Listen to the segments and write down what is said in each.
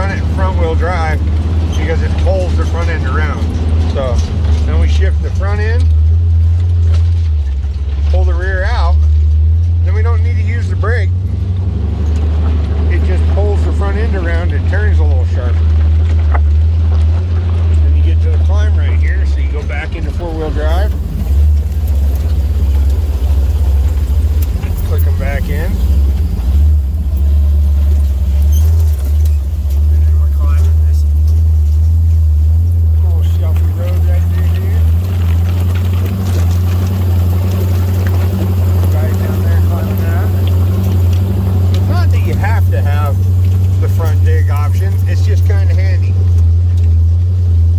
run it in front wheel drive because it pulls the front end around. So then we shift the front end, pull the rear out, then we don't need to use the brake. It just pulls the front end around and turns a little sharper. Then you get to the climb right here, so you go back into four-wheel drive, click them back in. To have the front dig option, it's just kind of handy.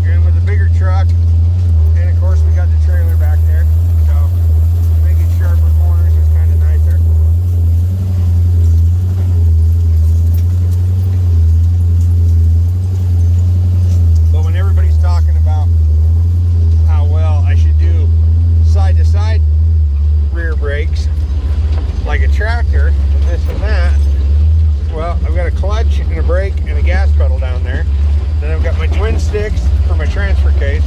And with a bigger truck, and of course we got the trailer back there, so making sharper corners is kind of nicer. But when everybody's talking about how well I should do side-to-side rear brakes like a tractor and this and that, well, I've got a clutch and a brake and a gas pedal down there. Then I've got my twin sticks for my transfer case.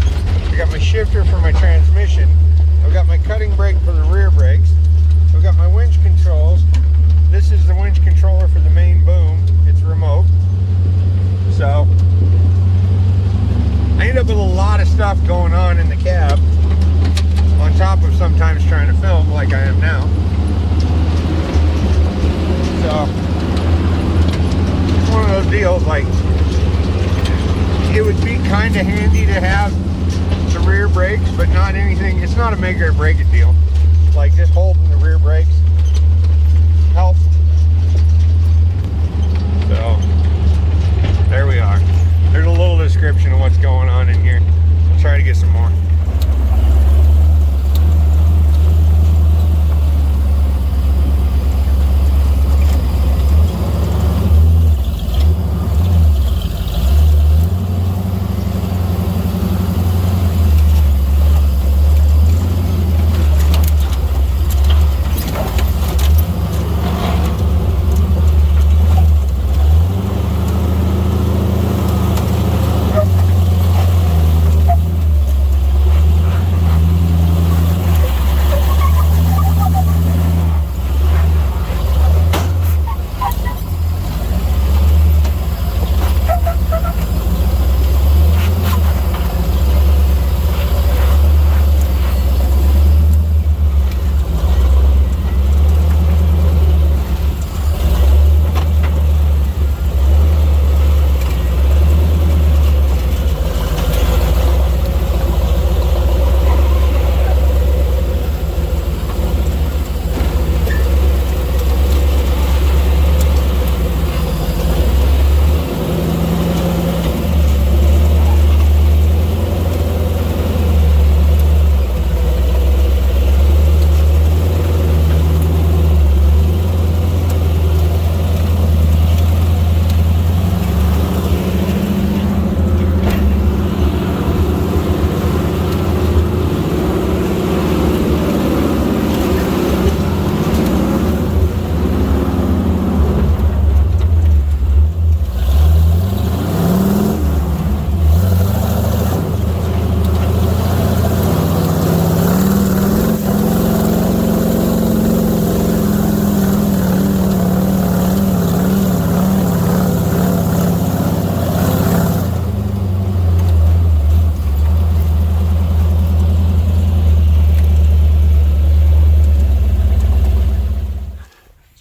I've got my shifter for my transmission. I've got my cutting brake for the rear brakes. I've got my winch controls. This is the winch controller for the main boom. It's remote. So I end up with a lot of stuff going on in the cab, on top of sometimes trying to film like I am now. So one of those deals, like, it would be kind of handy to have the rear brakes, but not anything, it's not a make or break it deal. Like, just holding the rear brakes helps. So there we are. There's a little description of what's going on in here. I'll try to get some more.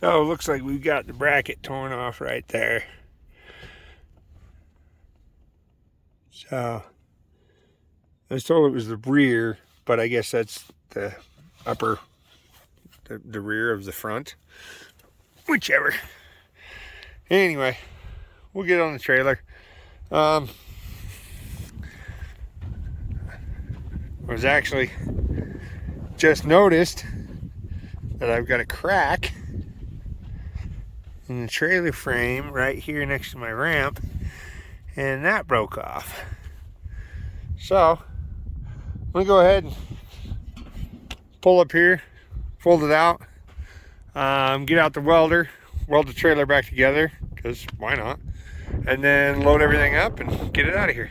So it looks like we've got the bracket torn off right there. So I was told it was the rear, but I guess that's the upper, the rear of the front. Whichever. Anyway, we'll get on the trailer. I was actually just noticed that I've got a crack in the trailer frame right here next to my ramp, and that broke off. So I'm gonna go ahead and pull up here, fold it out, get out the welder, weld the trailer back together, because why not? And then load everything up and get it out of here.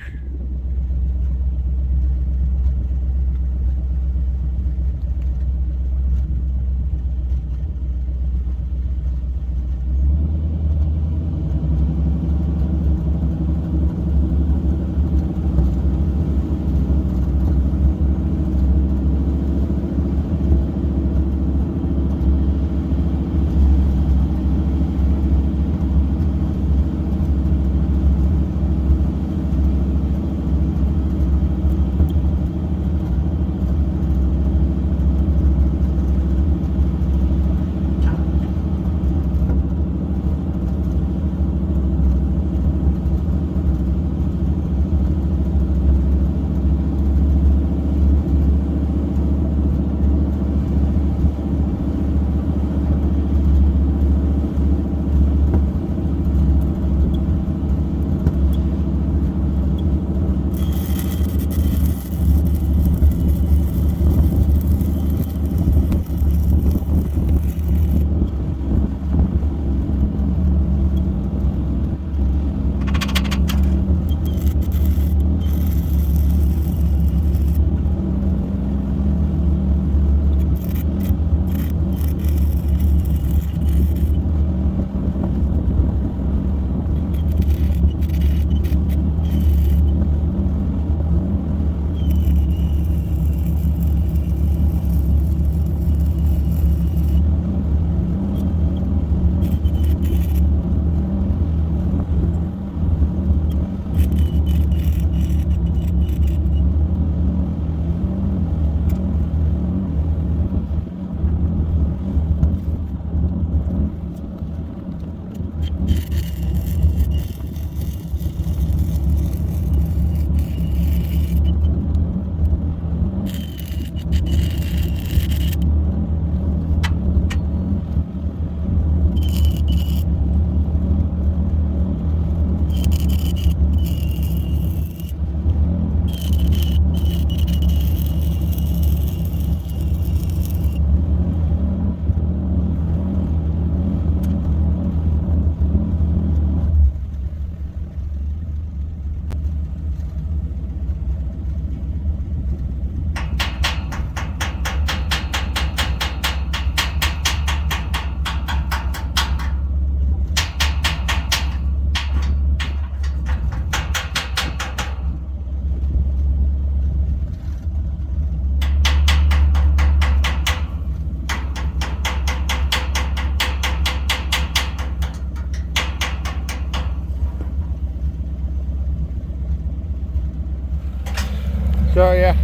So yeah,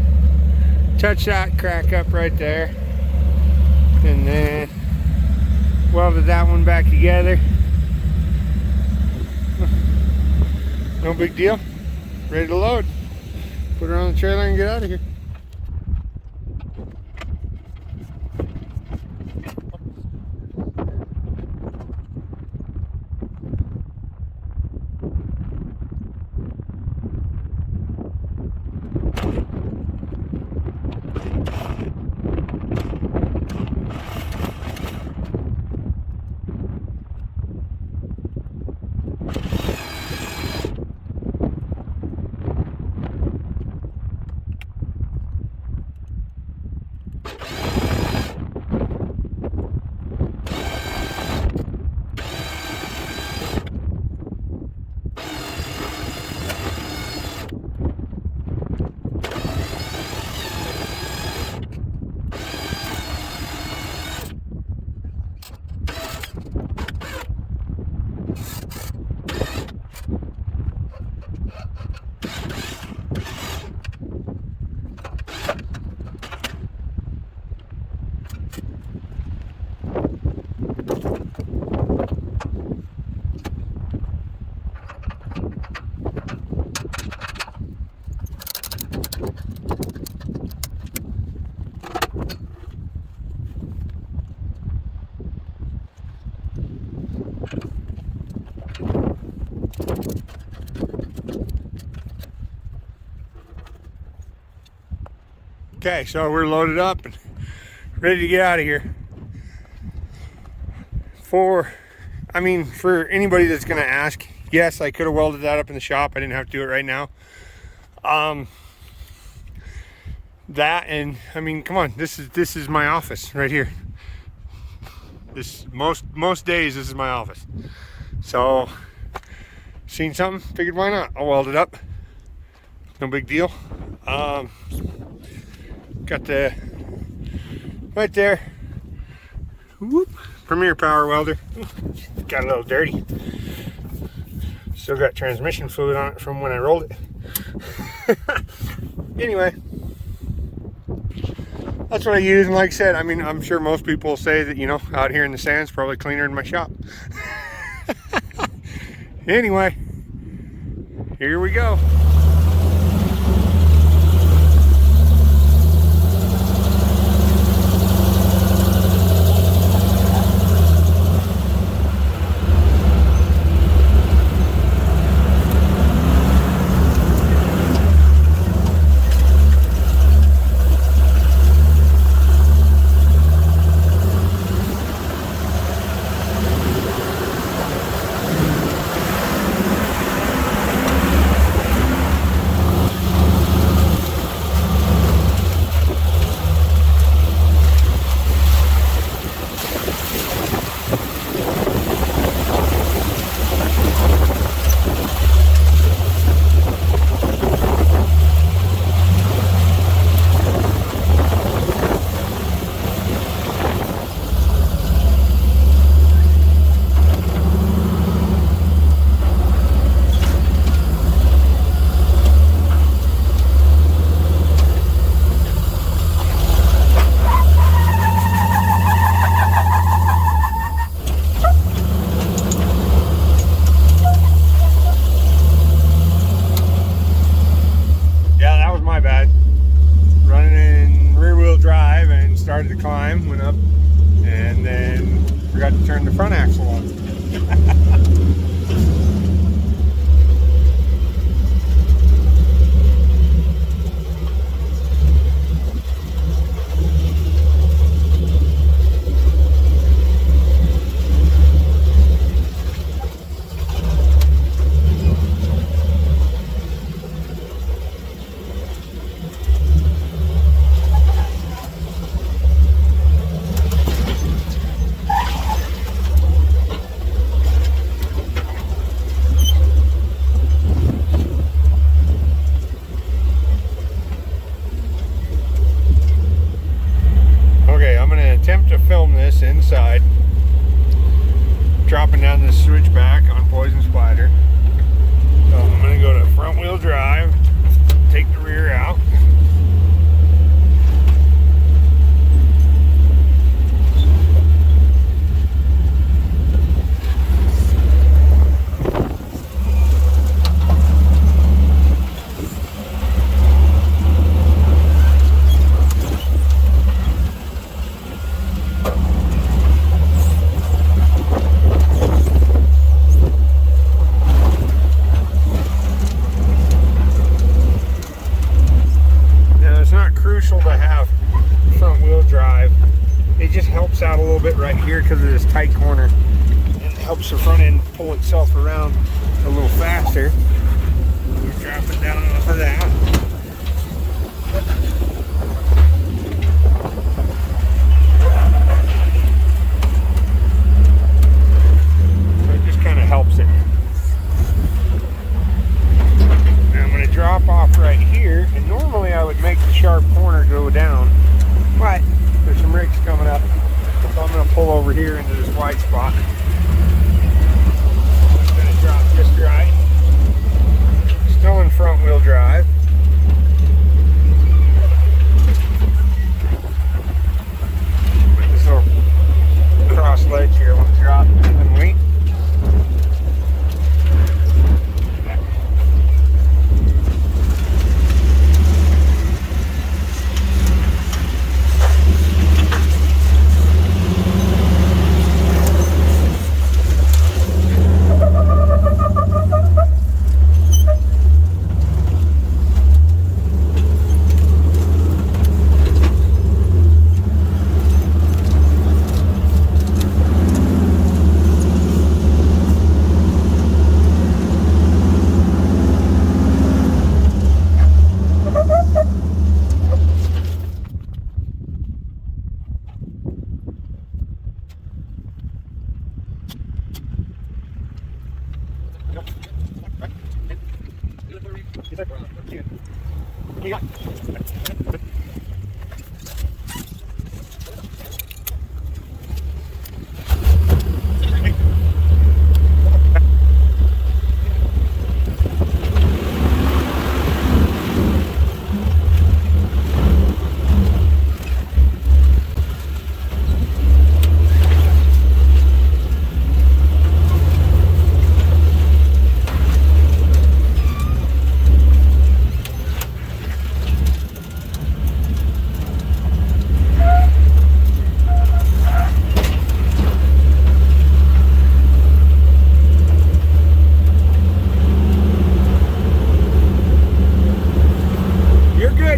touch that crack up right there, and then welded that one back together. No big deal. Ready to load. Put her on the trailer and get out of here. Okay, so we're loaded up and ready to get out of here. I mean, for anybody that's going to ask, yes, I could have welded that up in the shop. I didn't have to do it right now. That, and I mean, come on, this is my office right here. This most days this is my office. So seen something, figured why not? I'll weld it up. No big deal. Got the right there. Whoop, Premier Power welder. Got a little dirty. Still got transmission fluid on it from when I rolled it. Anyway, that's what I use. And like I said, I mean, I'm sure most people say that, you know, out here in the sand's probably cleaner than my shop. Anyway, here we go. Started to climb, went up, and then forgot to turn the front axle on. Attempt to film this inside, dropping down this switchback on Poison Spider. So I'm going to go to front wheel drive, take the rear out. Crucial to have front wheel drive. It just helps out a little bit right here because of this tight corner. It helps the front end pull itself around a little faster. We're dropping down off of that. So it just kind of helps it. Now I'm going to drop off right here, and normally I would make the sharp corner go down, but there's some rigs coming up, so I'm going to pull over here into this wide spot. I'm going to drop just right.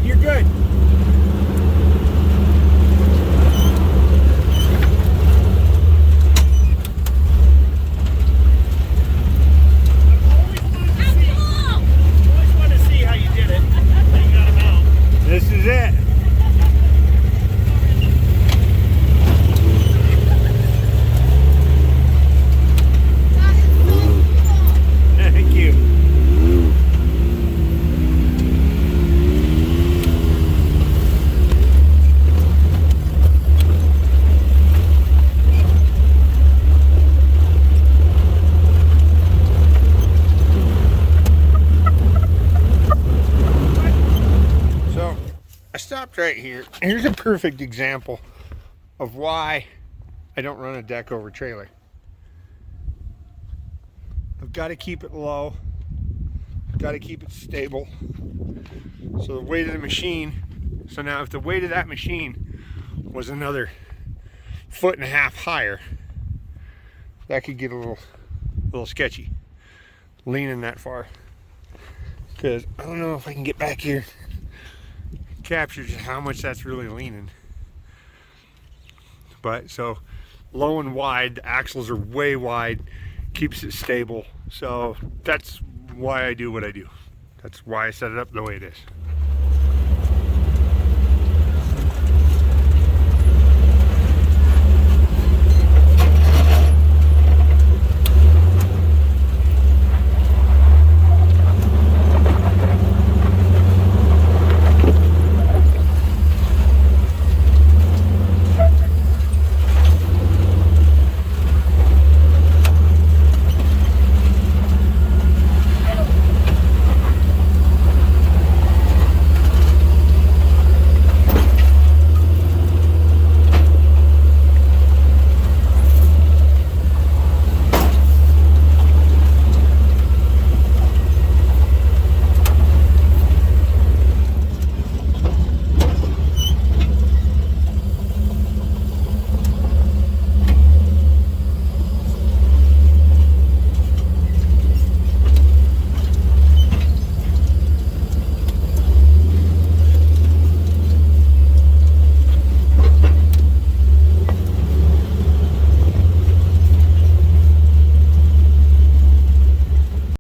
You're good. Always wanted to see how you did it. You got him out. This is it. Thank you. I stopped right here. Here's a perfect example of why I don't run a deck over trailer. I've got to keep it low. I've got to keep it stable. So the weight of the machine, so now if the weight of that machine was another 1.5 feet higher, that could get a little sketchy, leaning that far. Because I don't know if I can get back here, capture just how much that's really leaning. But so low and wide, the axles are way wide, keeps it stable. So that's why I do what I do. That's why I set it up the way it is.